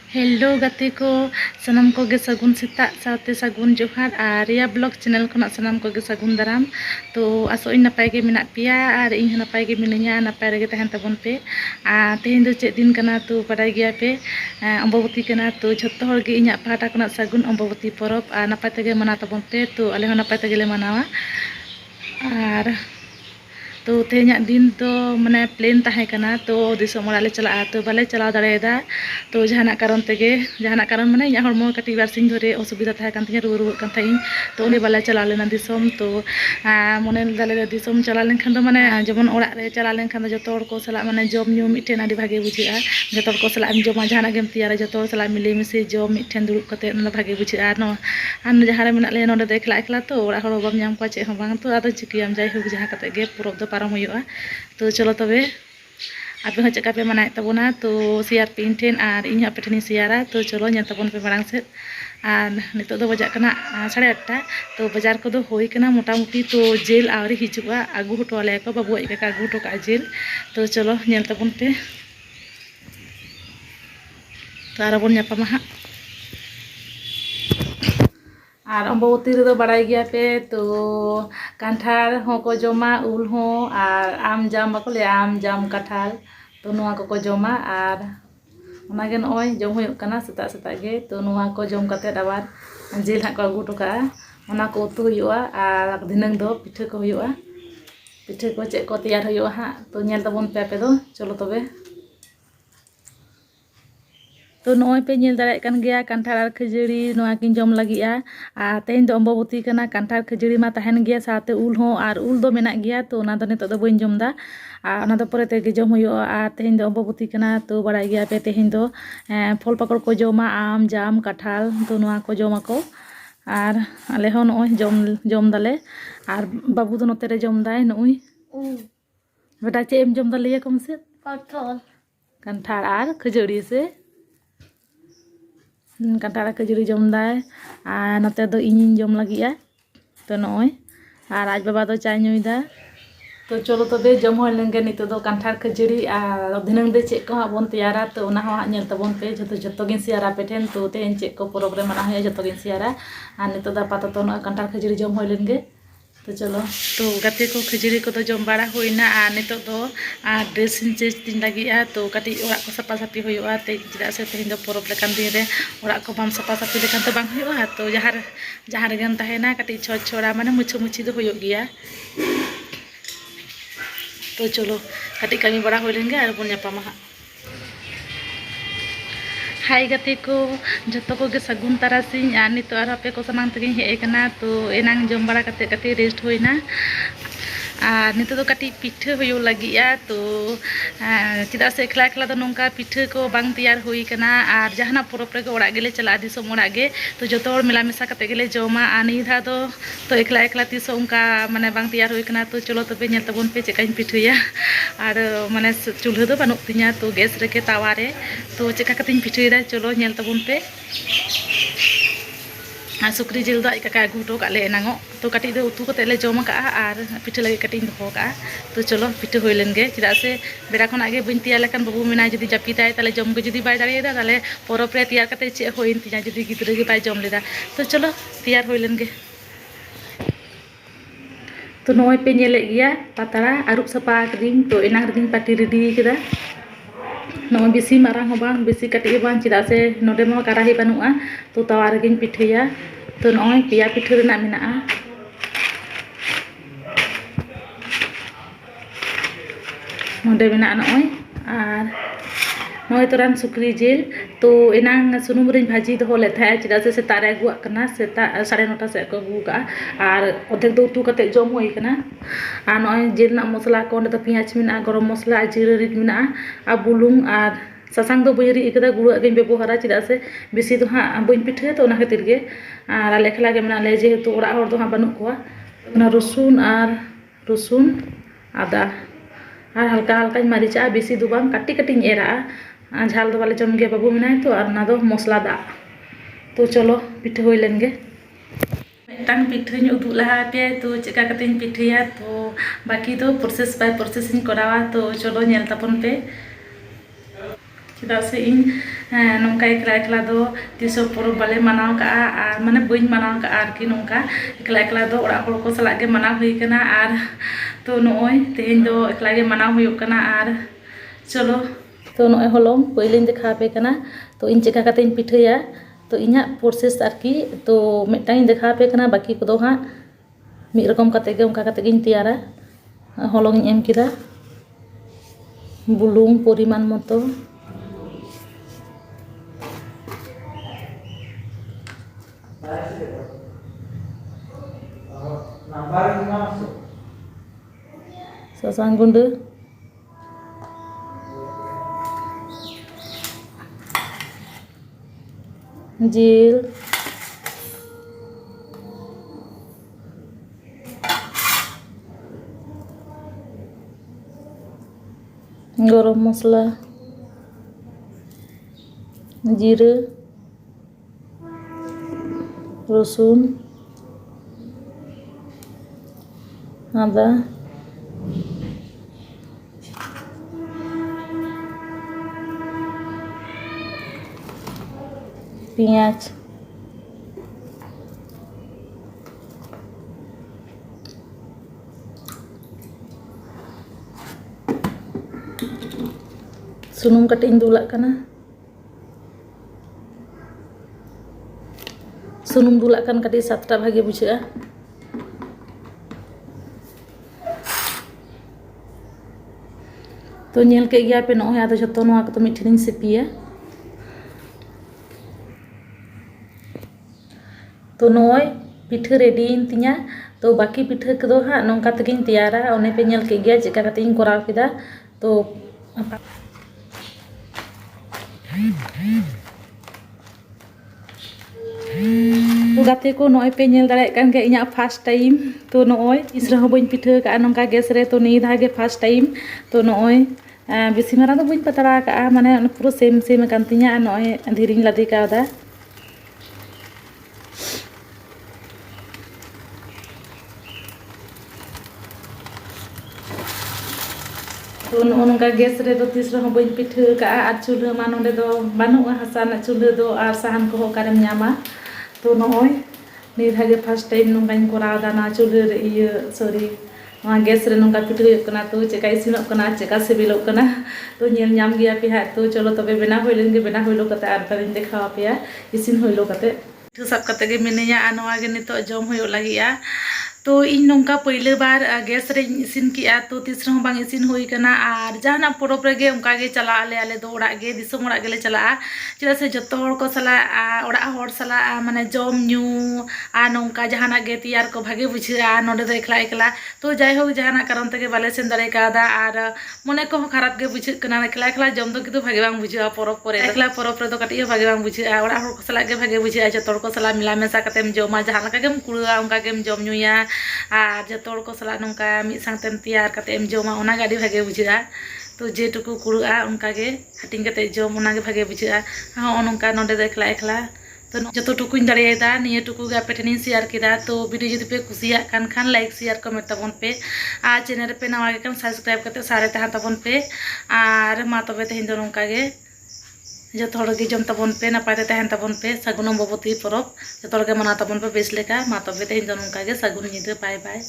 Hello गाते को सनम को गे सगुन सेता साथे सगुन जोहार और रिया ब्लॉग चैनल खना सनम को गे सगुन दाराम। तो आसो इन नपाय गे मेना पिया और इन नपाय गे मिनिया नपाय रेगे तहन तबन पे। तेहेन दो चेक दिन कना तो बाडाय गया पे अम्बावती कना तो झोत्तो हर गे इᱧᱟ पाहटा खना सगुन अम्बावती परब और नपाय तेगे मना तबन पे। तो आले हो नपाय तेगे ले मनावा और तो तेहेᱧा दिन तो माने प्लेन तहे कना तो दिसोम ओड़ा ले चला तो बाले चलाव दाड़ेदा। तो जहाना कारण तेगे जहाना कारण माने इᱧा हड़मो कटी बारसिंग धरे असुविधा तहे कान तिᱧा रुआ रुआ कान थाइኝ तो उनी बाले चला लेना दिसोम। तो मने दाले दिसोम चला लेनखान दो माने जेमन ओड़ा रे चला लेनखान दो जतो हड़ को सला माने जम ᱧᱩ मिठेन आडी भागे बुझेआ। जतो हड़ को सला एम जमा जहाना गेम तैयारा जतो हड़ सला मिले मिसे जम मिठेन दुड़ुब कते ना भागे बुझेआ। नो आन जहां रे मेना ले नोडे दो एकला एकला तो ओड़ा हड़ बाम ᱧᱟᱢ को चे हो बांग तो आदो चिकियाम जाय हो जहां कते गे परब दो पारम हुयुआ। तो चलो तबे आपे हो चेका पे मनाए तबोना तो शेयर पे इन ठेन और इन आपे ठेन शेयरा। तो चलो ñel तबन पे मारांग से और नितो दो बजा कना 8:30 तो बाजार को दो होई कना मोटामुटी। तो जेल आवरी हिजुआ आगू हटो आले को बाबू आई का आगू हटो का जेल। तो चलो ñel तबन पे तो आरबन ñापामा हा और अम्बावती रे बाड़ाय गया पे। तो कांठार होको जमा उल हो और आम जाम बाको ले आम जाम कठाल तो नुआ को जमा और ओनागे नय जम हुयुग कना सेता सेता गे। तो नुआ को जम कते आबार जेल हा को आगू टोका ओना को उतु हुयुआ और दिनंग दो पिठा को हुयुआ पिठा को चे को तैयार हुयुआ हा। तो ñel तबन पे पे दो चलो तबे तो नय पे ñel दाड़े कान गया कांठार और खजड़ी नोआ किन जम लगिया। और तेहेन दो अम्बावती कना कांठार खजड़ी मा तहन गया साथे उल हो और उल दो मेना गया। तो ओना दो नितो दो बइन जमदा और ओना दो परे तेगे जम हुयुआ। और तेहेन दो अम्बावती कना तो बाड़ाय गया पे तेहेन दो फल पाकड़ को जमा आम जाम कठाल तो नोआ को जमा को और आले हो नय जम दाले और बाबू दो नोते रे जम दाय नय बेटा चे एम जम दा लिया कम से कांठार और खजड़ी से कांठार खजड़ी जम दाय और नोते दो इᱧ जम लगिया। तो नय और आज बाबा दो चाय ᱧᱩᱭदा। तो चलो तबे जम हो लेंगे नितो दो कांठार खजड़ी और दिनंग दे चेक को हा बन तैयारा। तो ओना हो ñel तबन पे जतो गिन शेयरा पे ठेन। तो तेहेन चेक को परब रे मना होया जतो गिन शेयरा और नितो दा पातो न कांठार खजड़ी जम हो लेंगे। तो चलो तो गाते को खजड़ी को तो जम बाड़ा होइना और नितो दो ड्रेसिंग चेंज दिन लगिया। तो कटी ओड़ा को सपा सापी होयुआ ते चिदा से तेहेन दो परब लेकान दिन रे ओड़ा को बाम सपा सापी लेकान तो बांग होयुआ। तो जहां रे गेम तहेना कटी छोड़ छोड़ा माने मुछो मुछी दो होयुग गिया। तो चलो कटी कमी बड़ा हो लेंगे और बन ñापामा हा। हाय गाते को जतो को गे सगुन तारासिंग और नितो और आपे को सनांग तगे हेय कना। तो एनांग जम बड़ा कते कते रेस्ट होइना और नितो दो कटी पिठा हुयुग लगिया। तो चिदा से एकला एकला दो नोंका पिठा को बांग तैयार हुई कना और जहाना परब रे ओड़ा गेले चला दिसोम ओड़ा गे। तो जतो हड़ मेला मेसा कते गेले जमा और निधा दो तो एकला एकला तिसो उनका माने बांग तैयार हुई कना। तो चलो तबे ñel तबन पे चेकाኝ पिठाया और माने चूल्हा दो बानुग तिñा तो गैस रेके तावा रे। तो चेका कतिñ पिठायदा चलो ñel तबन पे और सुक्री जिल दो का आगू हटो का ले एनांगो। तो कटी दो उतु कते ले जम का और पिठा लगे कटी दो का। तो चलो पिठा होय लेनगे चिदा से बेड़ा खन आगे बइन तैयार लेकान बाबू मेना जुदी जापिदाय ताले जम के जुदी बाय दाड़ेदा ताले परब रे तैयार कते चे होइन तिñा जुदी गिद्रा गे बाय जम लेदा। तो चलो तैयार होय लेनगे। तो नय पे ñेले गया पातरा आरुब सपा कदिन। तो एनांग रदिन पाटी रेडी केदा नय बेसी मारांग हो बांग बेसी कटी हो बांग चिदा से नोडे मा कराही बानुआ। तो तावा रेगिन पिठाया। तो नय पिया पिठा रेना मेनाआ नोडे मेना नय और नय तोरान सुक्री जिल। तो एनांग सुनुम रे भाजी दो ले था चिदा से सेता रे अगुआ कना सेता 9:30 से को अगु का और अधेक दो उतु कते जम होई कना। और नय जिल ना मसला को ने तो पियाज मेना गरम मसला जीरा रिद मेना और बुलुंग और सासांग दो बई रि कदा गुड़ा गे व्यवहारा चिदा से बेसी दो हा बइन पिठा। तो ओना खातिर गे और आले खला गे मेना ले जेहेतु ओड़ा हर दो हा बानु कोआ ओना रसुन आदा और हल्का हल्का मरीचा बेसी दो बांग कटी कटिñ एरा झाल दो बाले जम गे बाबू मेनाय। तो और ना दो मसला दा। तो चलो पिठा होय लेनगे मिदटांग पिठाñ उदुग लहा पे। तो चेका कतेñ पिठाया तो बाकी दो प्रोसेस बाय प्रोसेस इन करावा। तो चलो ñel तबन पे चिदा से इन नौका एकला एकला दो तीसो परब बाले मनाव कआ और माने बई मनाव कआ आरकी नौका एकला एकला दो ओड़ा हर को सलाग गे मनाव हुई कना और तो नोय तेहें दो एकला गे मनाव हुयुग कना और चलो तो नोय हलंग पहले देखा पे कना तो इन चेका कते इन पिठाया तो इना प्रोसेस आरकी तो मिटाई देखा पे कना बाकी को दो हाँ मिद रकम कते गे उनका कते गिन तैयारा हलंग एम किदा बुलुंग परिमाण मतो sasang gunda jil garam masala jira रसुन आदा पियाज सुनुम कटिंग दुलाक कना सुनुम दुलाक kan kati satra bhage bujhaga तो nyel ke gya pe noy ado jotto noa ko to mithin sipiya तो noy pitha ready in tinya तो बाकी pitha ko do ha nongka tegin tiyara one pe nyel ke gya cheka kati in koraw kida तो गाते को नोय पे nail दाड़े कान गे इना first time तो नोय इसरा हो बइन पिठा का नंका गैस रे तो नी धागे फर्स्ट टाइम तो नोय बेसी मारा तो बइन पतरा का माने पूरा सेम सेम कान तिया नोय धीरिन लादी कादा तो नोनका गैस रे तो तीसरा हो बइन पिठा का आ चूल्हा मा नोंडे दो बानुआ हसान चूल्हा दो आर साहान को होकारम न्यामा तो नोय नी धागे फर्स्ट टाइम नोंकाइन कोराव दाना चूल्हा रे इया सॉरी वहाँ गैस रे नोंका पिठा हुयुग कना तो चेका इसिनोग कना चेका सिबिलोग कना तो नेल ᱧᱟᱢ ᱜᱮᱭᱟ पे हा तो चलो तबे बेना होइलेन गे बेना होइलो कते आर तारिन देखावा पेया इसिन होइलो कते पिठा साब कते गे मिनेया आ नोवा गे नितो जम होयो लागिया तो इन नौका पहले बार गैस रे इसिन किया तो तीसरा हो बांग इसिन होई कना और जहाना परब रेगे उनका गे चला आले दो ओड़ा गे दिसम ओड़ा गेले चला चेदा से जत्तो हर को सला ओड़ा हर सला माने जम न्यू आ नौका जहाना गे तैयार को भागे बुझा नोडे दो एकला एकला तो जाय हो जहाना कारण तके बाले सेन दाड़े कादा और मने को खराब गे बुझ कना एकला एकला जम दो कितु भागे बांग बुझा परब परे एकला परब रे दो कटी भागे बांग बुझा ओड़ा हर को सला गे भागे बुझा जत्तो को सला मिला मेसा कतेम जमा जहाना का गेम कुड़ा उनका गेम जम न्यूया और जतोड़ को सला नौका मिद सांगतेम तैयार कतेम जमा ओना गाड़ी भागे बुझा तो जेटुकु कुड़ा उनका गे हाटिंग कते जम ओना गे भागे बुझा हाँ नौका नोडे दो एकला एकला तो जतो टुकुन दाड़ेदा निये टुकु गे आपे ठेनिन शेयर किदा तो वीडियो जदि पे कुसिया कान खान लाइक शेयर कमेंट ताबन पे आ चैनल पे नवा गे कान सब्सक्राइब कते सारे तहा ताबन पे और मा तबे तेहेन दो नौका गे जतो हर गे जम ताबन पे नापाय तहन ताबन पे सगुन अम्बवती परब जतो हर गे मना ताबन पे बेस लेका मा तबे तेहेन दो नौका गे सगुन निदा बाय बाय।